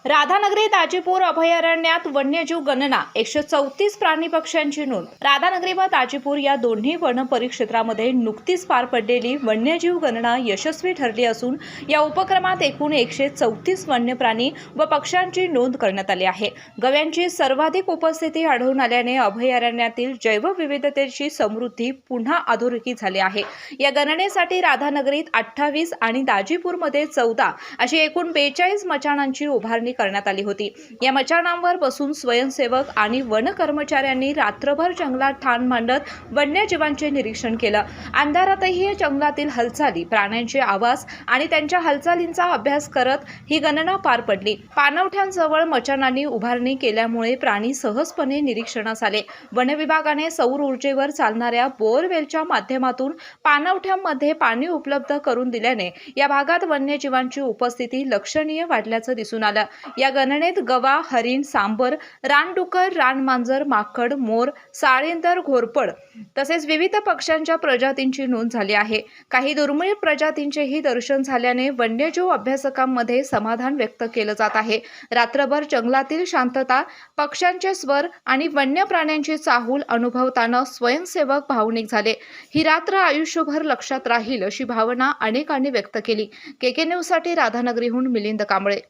राधानगरी ताजीपूर अभयारण्यात वन्यजीव गणना 134 प्राणी पक्ष्यांची नोंद। राधानगरी व ताजीपूर या दोन्ही वन परिक्षेत्रामध्ये नुकतीच पार पडलेली वन्यजीव गणना यशस्वी ठरली असून या उपक्रमात एकूण 134 वन्य प्राणी व पक्ष्यांची नोंद करण्यात आली आहे। गव्यांची सर्वाधिक उपस्थिती आढळून आल्याने अभयारण्यातील जैवविविधतेची समृद्धी पुन्हा अधोरेखित झाली आहे। या गणनेसाठी राधानगरीत 28 आणि ताजीपूरमध्ये 14 अशी एकूण 42 मचाणांची उभारणी करण्यात आली होती। या मचाणांवर बसून स्वयंसेवक आणि वन कर्मचाऱ्यांनी रात्रभर जंगलात ठाण मांडत वन्यजीवांचे निरीक्षण केलं। अंधारातही जंगलातील हालचाली, प्राण्यांचे आवाज आणि त्यांच्या हालचालींचा अभ्यास करत ही गणना पार पडली। पाणवठ्यांजवळ मचाणांनी उभारणी केल्यामुळे प्राणी सहजपणे निरीक्षणास आले। वन विभागाने सौर ऊर्जेवर चालणाऱ्या बोअरवेलच्या माध्यमातून पाणवठ्यांमध्ये पाणी उपलब्ध करून दिल्याने या भागात वन्यजीवांची उपस्थिती लक्षणीय वाढल्याचं दिसून आलं। या गणनेत गवा, हरिण, सांबर, रानडुक्कर, रानमांजर, माकड, मोर, साळींदर, घोरपड तसेच विविध पक्ष्यांच्या प्रजातींची नोंद झाली आहे। काही दुर्मिळ प्रजातींचेही दर्शन झाल्याने वन्यजीव अभ्यासकांमध्ये समाधान व्यक्त केलं जात आहे। रात्रभर जंगलातील शांतता, पक्ष्यांचे स्वर आणि वन्य प्राण्यांची चाहूल अनुभवताना स्वयंसेवक भावनिक झाले। ही रात्र आयुष्यभर लक्षात राहील अशी भावना अनेकांनी व्यक्त केली। केके न्यूजसाठी राधानगरीहून मिलिंद कांबळे।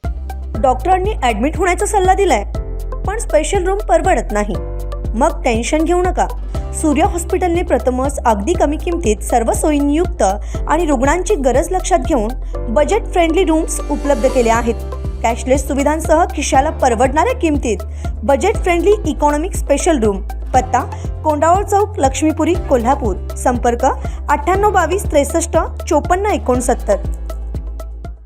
डॉक्टरांनी ॲडमिट होण्याचा सल्ला दिलाय, पण स्पेशल रूम परवडत नाही। मग टेन्शन घेऊ नका। सूर्य हॉस्पिटलने प्रथमच अगदी कमी किमतीत सर्व सोयींयुक्त आणि रुग्णांची गरज लक्षात घेऊन बजेट फ्रेंडली रूम्स उपलब्ध केले आहेत। कॅशलेस सुविधांसह खिशाला परवडणाऱ्या किमतीत budget friendly economic special room. पत्ता कोंडावळ चौक, लक्ष्मीपुरी, कोल्हापूर। संपर्क 9822 63 54 69।